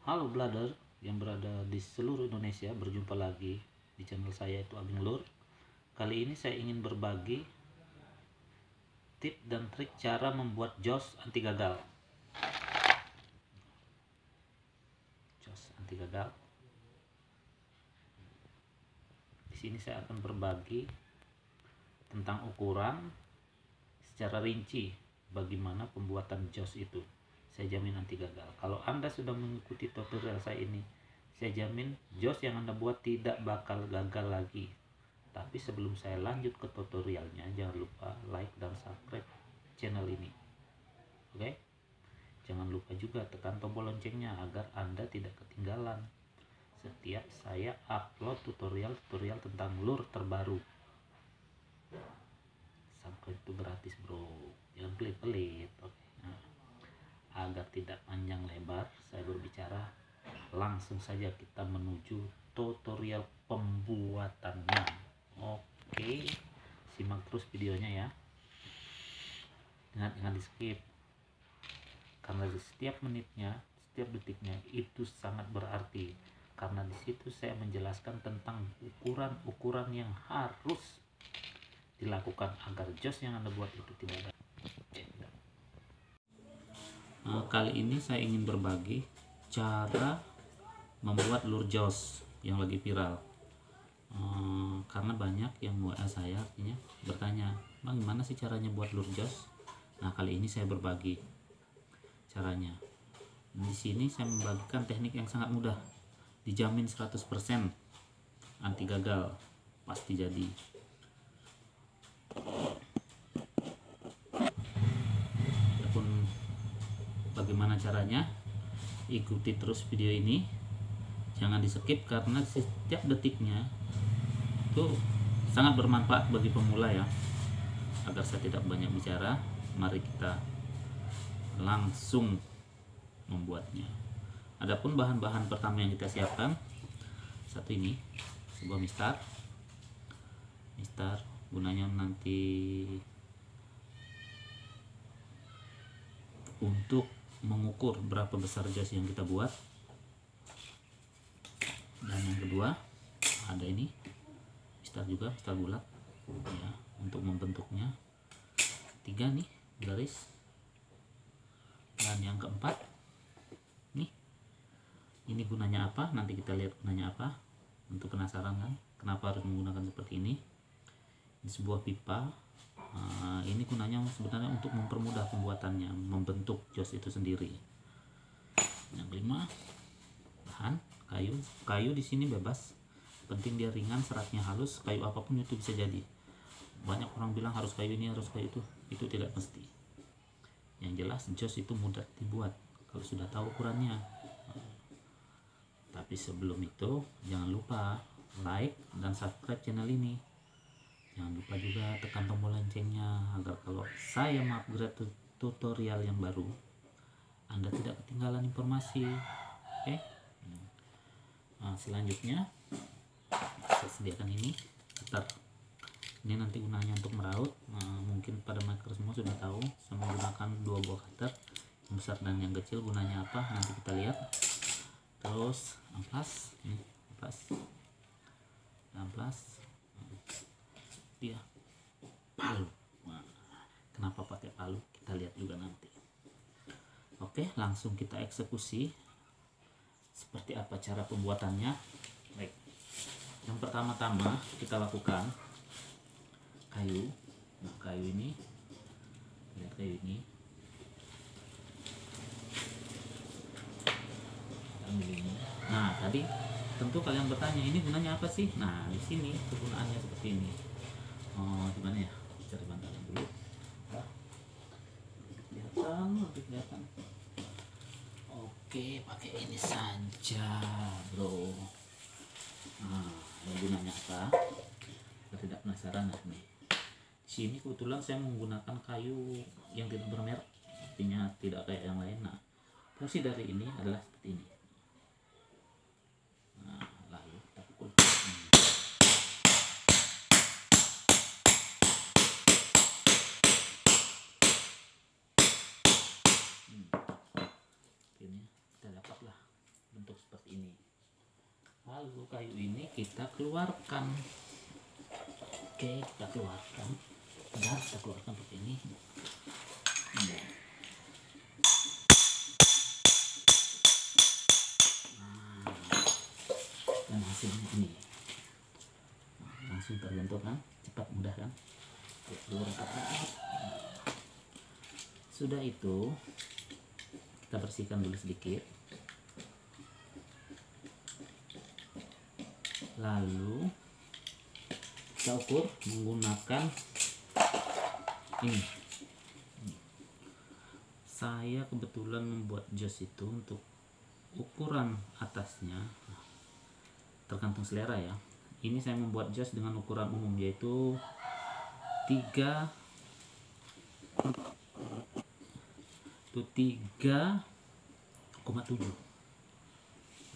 Halo brother yang berada di seluruh Indonesia, berjumpa lagi di channel saya, itu Ageng Lur. Kali ini saya ingin berbagi tip dan trik cara membuat jos anti gagal. Jos anti gagal. Di sini saya akan berbagi tentang ukuran secara rinci bagaimana pembuatan jos itu. Saya jamin anti gagal. Kalau Anda sudah mengikuti tutorial saya ini, saya jamin jos yang Anda buat tidak bakal gagal lagi. Tapi sebelum saya lanjut ke tutorialnya, jangan lupa like dan subscribe channel ini. Oke? Jangan lupa juga tekan tombol loncengnya agar Anda tidak ketinggalan setiap saya upload tutorial-tutorial tentang lure terbaru. Subscribe itu gratis, bro. Jangan pelit-pelit. Oke. Nah, agar tidak panjang lebar saya berbicara, langsung saja kita menuju tutorial pembuatannya. Oke, simak terus videonya ya. Jangan di skip, karena setiap menitnya, setiap detiknya itu sangat berarti. Karena di situ saya menjelaskan tentang ukuran-ukuran yang harus dilakukan agar jos yang Anda buat itu tidak ada. Kali ini saya ingin berbagi cara membuat lure jos yang lagi viral. Karena banyak yang WA saya artinya bertanya, "Bang, gimana sih caranya buat lure jos?" Nah, kali ini saya berbagi caranya. Di sini saya membagikan teknik yang sangat mudah, dijamin 100% anti gagal, pasti jadi. Adapun bagaimana caranya, ikuti terus video ini, jangan di skip karena setiap detiknya itu sangat bermanfaat bagi pemula ya. Agar saya tidak banyak bicara, mari kita langsung membuatnya. Adapun bahan-bahan pertama yang kita siapkan, satu ini sebuah mistar gunanya nanti untuk mengukur berapa besar jos yang kita buat. Dan yang kedua ada ini mistar bulat ya, untuk membentuknya 3 nih garis. Dan yang keempat nih, ini gunanya apa, nanti kita lihat gunanya apa. Untuk penasaran kan kenapa harus menggunakan seperti ini sebuah pipa. Ini gunanya sebenarnya untuk mempermudah pembuatannya, membentuk jos itu sendiri. Yang kelima, bahan kayu di sini bebas, penting dia ringan, seratnya halus. Kayu apapun itu bisa jadi. Banyak orang bilang harus kayu ini, harus kayu itu tidak mesti. Yang jelas jos itu mudah dibuat kalau sudah tahu ukurannya. Tapi sebelum itu jangan lupa like dan subscribe channel ini. Jangan lupa juga tekan tombol loncengnya agar kalau saya upgrade tutorial yang baru, Anda tidak ketinggalan informasi. Oke? Nah, selanjutnya saya sediakan ini cutter. Ini nanti gunanya untuk meraut. Mungkin pada maker semua sudah tahu, saya menggunakan 2 buah cutter, yang besar dan yang kecil. Gunanya apa nanti kita lihat. Terus amplas, ini amplas dia palu. Nah, kenapa pakai palu kita lihat juga nanti. Oke, langsung kita eksekusi seperti apa cara pembuatannya. Baik, yang pertama-tama kita lakukan kayu. Nah, kayu ini, lihat kayu ini, ambil ini. Nah, tadi tentu kalian bertanya, ini gunanya apa sih? Nah, di sini kegunaannya seperti ini. Gimana ya, cari bantalan dulu. Kelihatan. Oke, pakai ini saja, bro. Nah, ini gunanya apa? Kita tidak penasaran nih. Di sini kebetulan saya menggunakan kayu yang tidak bermerek, artinya tidak kayak yang lain. Nah, fungsi dari ini adalah seperti ini. Nah, lalu kita pukul. Ini kita dapatlah bentuk seperti ini. Lalu kayu ini kita keluarkan. Oke, kita keluarkan. Dan kita keluarkan seperti ini. Dan hasilnya ini. Langsung terbentuk kan, cepat mudah kan. Sudah itu kita bersihkan dulu sedikit, lalu kita ukur menggunakan ini. Saya kebetulan membuat jos itu untuk ukuran atasnya, tergantung selera ya. Ini saya membuat jos dengan ukuran umum, yaitu 3,7.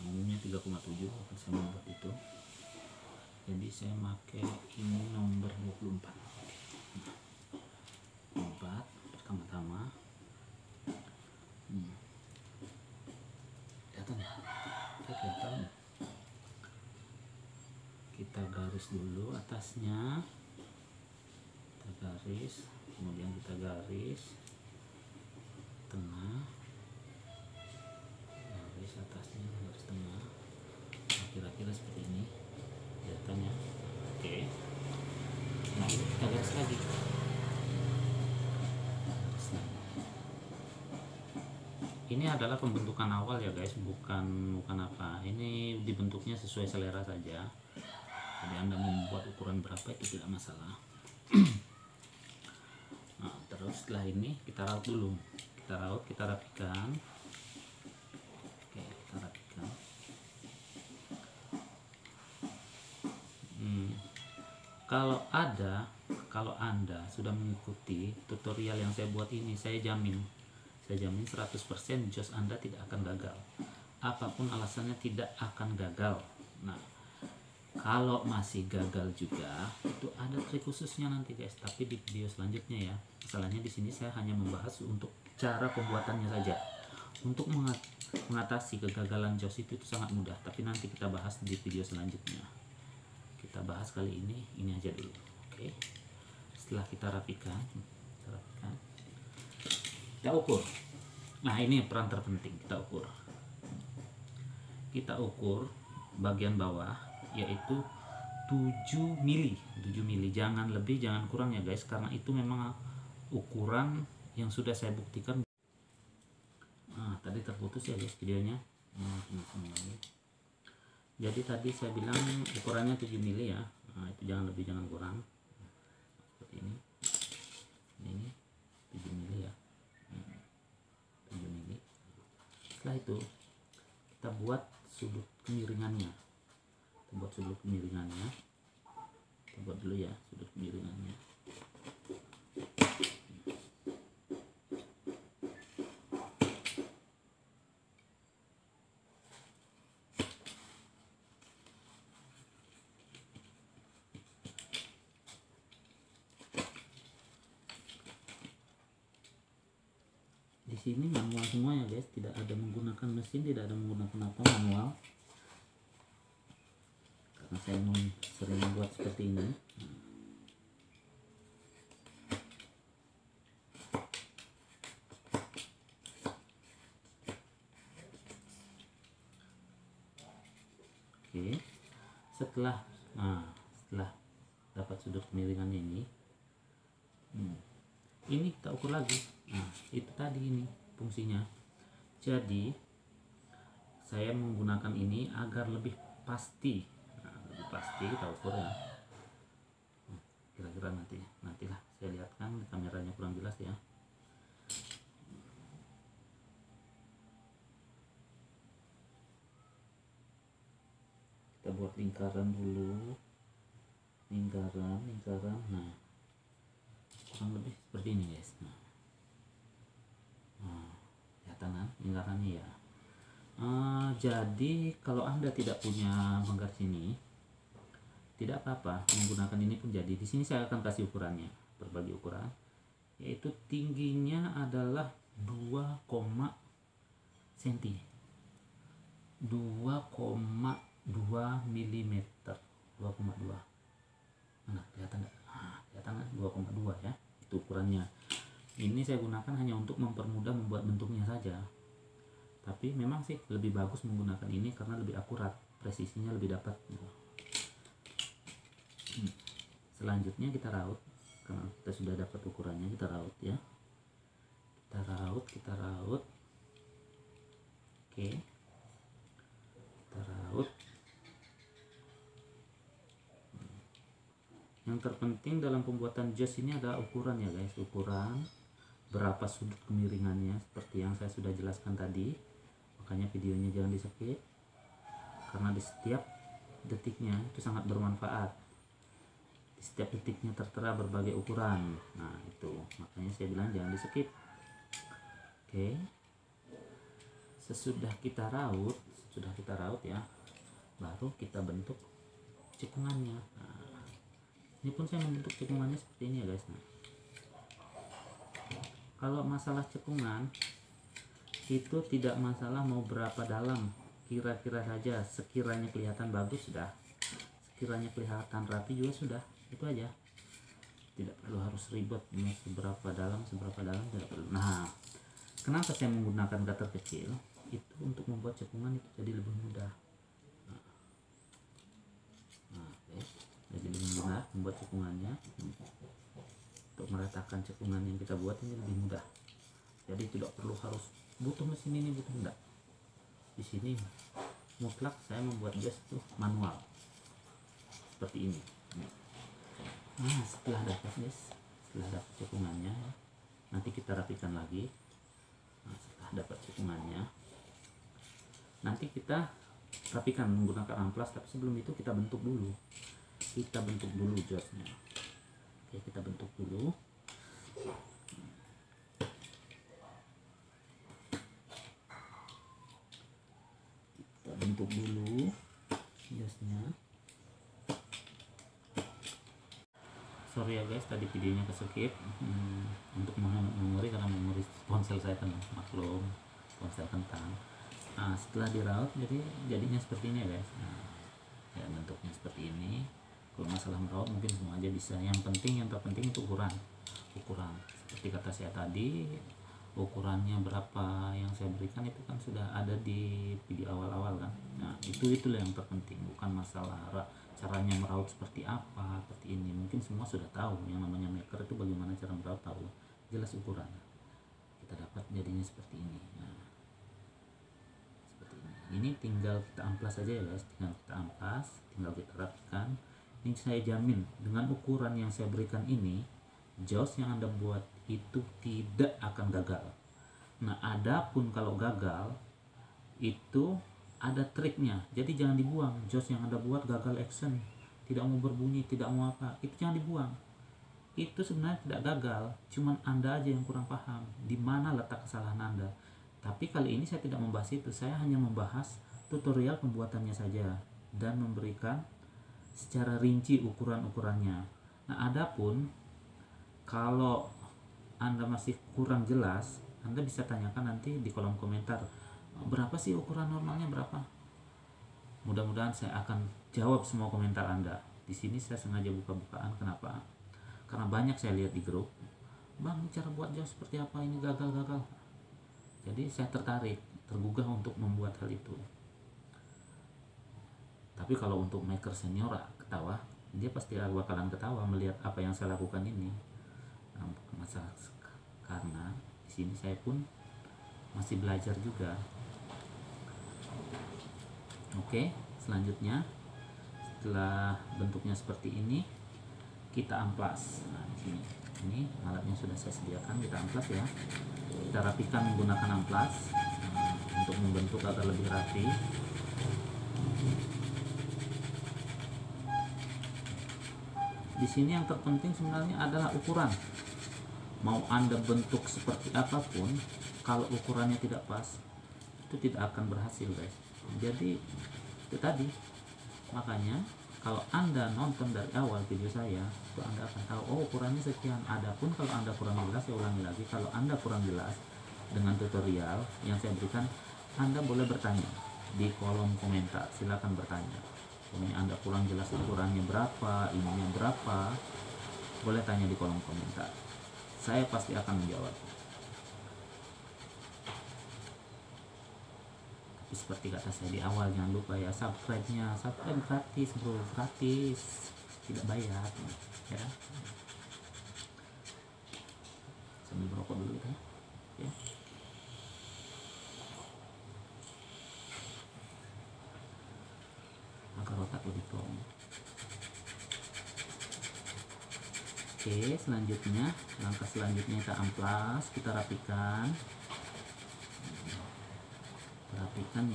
Umumnya 3,7, saya membuat itu. Jadi saya pakai ini nomor 24. Obat pertama-tama. Kelihatan. Kita garis dulu atasnya. Kita garis, kemudian kita garis tengah, garis atasnya, garis tengah. Nah, kira-kira seperti ini kelihatannya. Oke, nah kita garis lagi. Ini adalah pembentukan awal ya guys, bukan apa, ini dibentuknya sesuai selera saja. Jadi Anda membuat ukuran berapa itu tidak masalah. Nah, terus setelah ini kita raut dulu. Kita raut, kita rapikan. Oke, kita rapikan. Kalau Anda sudah mengikuti tutorial yang saya buat ini, saya jamin 100% jos Anda tidak akan gagal. Apapun alasannya tidak akan gagal. Nah, kalau masih gagal juga, itu ada trik khususnya nanti guys, tapi di video selanjutnya ya. Masalahnya di sini saya hanya membahas untuk cara pembuatannya saja. Untuk mengatasi kegagalan jos itu sangat mudah, tapi nanti kita bahas di video selanjutnya. Kita bahas kali ini aja dulu. Oke. Setelah kita rapikan, kita ukur. Nah, ini peran terpenting, kita ukur. Kita ukur bagian bawah, yaitu 7 mili. Jangan lebih, jangan kurang ya guys, karena itu memang ukuran yang sudah saya buktikan. Nah, tadi terputus ya guys videonya. Jadi tadi saya bilang ukurannya 7 mili ya. Nah, itu jangan lebih, jangan kurang. Seperti ini. Ini 7 mili ya. 7 mili. Setelah itu kita buat sudut kemiringannya. Kita buat dulu ya sudut kemiringannya. Di sini manual semua ya guys, tidak ada menggunakan mesin, tidak ada menggunakan apa, manual. Karena saya sering membuat seperti ini. Oke, setelah dapat sudut kemiringannya ini kita ukur lagi. Nah, itu tadi ini fungsinya. Jadi saya menggunakan ini agar lebih pasti. Nah, lebih pasti kita ukur ya. Kira-kira nantilah saya lihatkan, kameranya kurang jelas ya. Kita buat lingkaran dulu, lingkaran. Nah, kurang lebih seperti ini guys. Nah, kelihatan kan lingkarannya ya. Jadi kalau Anda tidak punya menggaris ini, tidak apa-apa, menggunakan ini pun jadi. Di sini saya akan kasih ukurannya, berbagi ukuran, yaitu tingginya adalah 2, cm. 2,2 mm. 2,2. Nah, kelihatan nggak? Kelihatan kan? 2,2 ya, itu ukurannya. Ini saya gunakan hanya untuk mempermudah membuat bentuknya saja, tapi memang sih lebih bagus menggunakan ini karena lebih akurat, presisinya lebih dapat. Selanjutnya kita raut. Karena kita sudah dapat ukurannya, kita raut ya, kita raut. Oke, kita raut. Yang terpenting dalam pembuatan jas ini ada ukuran ya guys, ukuran berapa sudut kemiringannya seperti yang saya sudah jelaskan tadi. Makanya videonya jangan di skip, karena di setiap detiknya itu sangat bermanfaat. Di setiap detiknya tertera berbagai ukuran. Nah itu makanya saya bilang jangan di skip. Oke, sesudah kita raut ya, baru kita bentuk cekungannya. Nah, ini pun saya membentuk cekungannya seperti ini ya guys. Nah, kalau masalah cekungan itu tidak masalah mau berapa dalam, kira-kira saja, sekiranya kelihatan bagus sudah, sekiranya kelihatan rapi juga sudah, itu aja. Tidak perlu harus ribet seberapa dalam tidak perlu. Nah, kenapa saya menggunakan cutter kecil? Itu untuk membuat cekungan itu jadi lebih mudah. Jadi lebih mudah membuat cekungannya. Untuk meratakan cekungan yang kita buat ini lebih mudah. Jadi tidak perlu harus butuh mesin ini, butuh enggak. Di sini mutlak saya membuat jas itu manual seperti ini. Nah, setelah dapat cekungannya, nanti kita rapikan lagi. Nah, setelah dapat cekungannya, nanti kita rapikan menggunakan amplas. Tapi sebelum itu kita bentuk dulu jasnya. Oke, kita bentuk dulu. Jasnya. Sorry ya guys, tadi videonya ke skip untuk memori, karena memori ponsel saya kan maklum ponsel kentang. Nah, setelah diraut jadinya seperti ini ya guys. Nah, ya bentuknya seperti ini. Kalau masalah meraut mungkin semua aja bisa. Yang terpenting itu ukuran. Seperti kata saya tadi, ukurannya berapa yang saya berikan itu kan sudah ada di video awal-awal kan. Nah, itulah yang terpenting, bukan masalah caranya meraut seperti apa, seperti ini. Mungkin semua sudah tahu yang namanya maker itu bagaimana cara meraut, tahu. Jelas ukuran. Kita dapat jadinya seperti ini. Nah, seperti ini. Ini tinggal kita amplas saja ya guys, tinggal kita rapikan. Ini saya jamin dengan ukuran yang saya berikan ini, jaws yang Anda buat itu tidak akan gagal. Nah, adapun kalau gagal itu ada triknya. Jadi jangan dibuang. Jaws yang Anda buat gagal action, tidak mau berbunyi, tidak mau apa, itu jangan dibuang. Itu sebenarnya tidak gagal, cuman Anda aja yang kurang paham di mana letak kesalahan Anda. Tapi kali ini saya tidak membahas itu. Saya hanya membahas tutorial pembuatannya saja dan memberikan secara rinci ukuran-ukurannya. Nah, adapun kalau Anda masih kurang jelas, Anda bisa tanyakan nanti di kolom komentar, berapa sih ukuran normalnya berapa? Mudah-mudahan saya akan jawab semua komentar Anda. Di sini saya sengaja buka-bukaan. Kenapa? Karena banyak saya lihat di grup, "Bang, cara buat jaws seperti apa? Ini gagal." Jadi saya tergugah untuk membuat hal itu. Tapi kalau untuk maker senior ketawa, dia pasti bakalan ketawa melihat apa yang saya lakukan ini. Nah, masalah karena di sini saya pun masih belajar juga. Oke, selanjutnya setelah bentuknya seperti ini, kita amplas. Nah, di sini ini alatnya sudah saya sediakan, kita amplas ya. Kita rapikan menggunakan amplas untuk membentuk agar lebih rapi. Di sini yang terpenting sebenarnya adalah ukuran. Mau Anda bentuk seperti apapun, kalau ukurannya tidak pas, itu tidak akan berhasil guys. Jadi itu tadi, makanya kalau Anda nonton dari awal video saya, itu Anda akan tahu, oh ukurannya sekian. Adapun kalau Anda kurang jelas, saya ulangi lagi, kalau Anda kurang jelas dengan tutorial yang saya berikan, Anda boleh bertanya. di kolom komentar, silakan bertanya. Kalau Anda kurang jelas ukurannya berapa, ininya berapa, boleh tanya di kolom komentar, saya pasti akan menjawab. Tapi seperti kata saya di awal, jangan lupa ya, subscribe gratis bro, gratis, tidak bayar ya. Sambil merokok dulu kita ya. Agar otak lebih plong. Oke, selanjutnya, langkah selanjutnya kita amplas, kita rapikan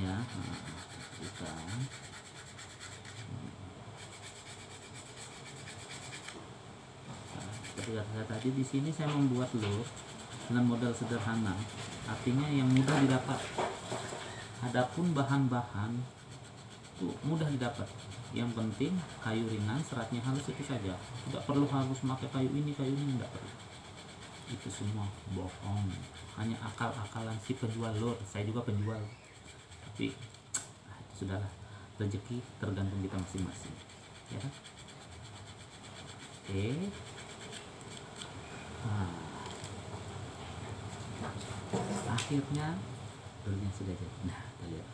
ya. Nah, rapikan. Nah, seperti kata saya tadi, di sini saya membuat lure dengan modal sederhana, artinya yang mudah didapat. Adapun bahan-bahan itu mudah didapat, yang penting kayu ringan, seratnya halus, itu saja. Tidak perlu harus memakai kayu ini, tidak perlu. Itu semua bohong, hanya akal-akalan si penjual lure. Saya juga penjual, tapi itu sudahlah, rezeki tergantung kita masing-masing ya kan. Oke, nah, akhirnya lure-nya sudah jadi. Nah, kita lihat.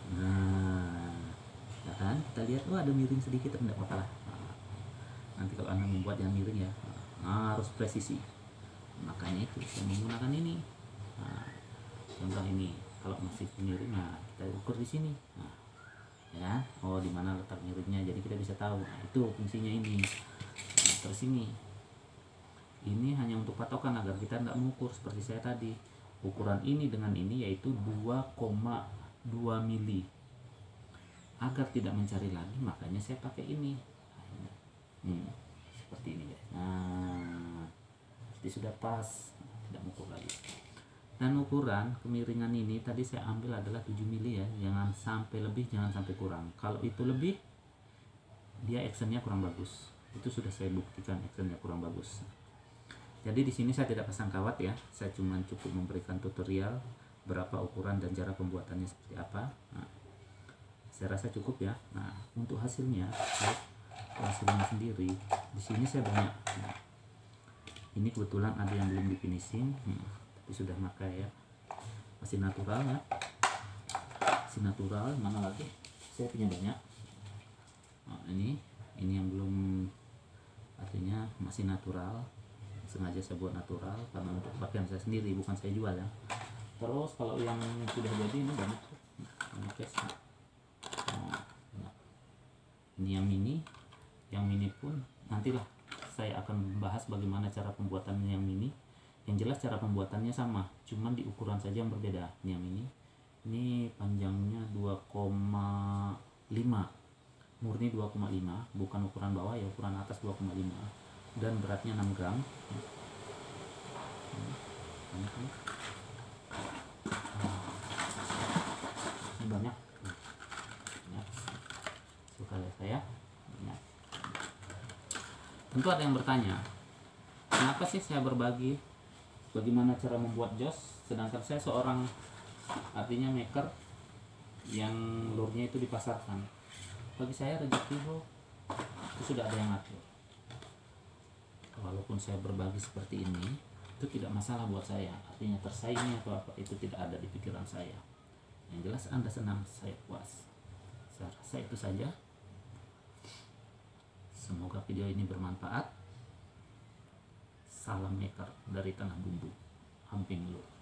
Ya kan, kita lihat, ada miring sedikit, tidak apa-apa lah. Nanti kalau Anda membuat yang miring ya, harus presisi. Makanya itu saya menggunakan ini. Contoh ini, kalau masih miring, kita ukur di sini. Ya, di mana letak miringnya, jadi kita bisa tahu. Itu fungsinya ini. Terus ini hanya untuk patokan agar kita tidak mengukur seperti saya tadi. Ukuran ini dengan ini yaitu 2,2 mili. Agar tidak mencari lagi, makanya saya pakai ini. Seperti ini guys. Jadi sudah pas, tidak mengukur lagi. Dan ukuran kemiringan ini tadi saya ambil adalah 7 mili ya, jangan sampai lebih, jangan sampai kurang. Kalau itu lebih, dia actionnya kurang bagus. Itu sudah saya buktikan, actionnya kurang bagus. Jadi di sini saya tidak pasang kawat ya, saya cuma cukup memberikan tutorial berapa ukuran dan cara pembuatannya seperti apa. Saya rasa cukup ya. Untuk hasilnya sendiri, di sini saya banyak. Ini kebetulan ada yang belum di finishing, tapi sudah makai ya, masih natural ya, masih natural. Mana lagi? Saya punya banyak. Ini yang belum, artinya masih natural. Sengaja saya buat natural karena untuk pakaian saya sendiri, bukan saya jual ya. Terus kalau yang sudah jadi ini banyak guys. Ini yang mini pun nantilah saya akan membahas bagaimana cara pembuatannya yang mini. Yang jelas cara pembuatannya sama, cuman di ukuran saja yang berbeda. Ini yang ini panjangnya 2,5, murni 2,5, bukan ukuran bawah ya, ukuran atas 2,5, dan beratnya 6 gram. Ini banyak. Suka saya. Tentu ada yang bertanya, kenapa sih saya berbagi bagaimana cara membuat jos, sedangkan saya seorang, artinya maker yang lure-nya itu dipasarkan. Bagi saya rezeki bro, itu sudah ada yang ngatur. Walaupun saya berbagi seperti ini, itu tidak masalah buat saya, artinya tersaingnya atau apa, itu tidak ada di pikiran saya. Yang jelas Anda senang, saya puas. Saya rasa itu saja. Semoga video ini bermanfaat. Salam maker dari Tanah Bumbu, Amping Lure.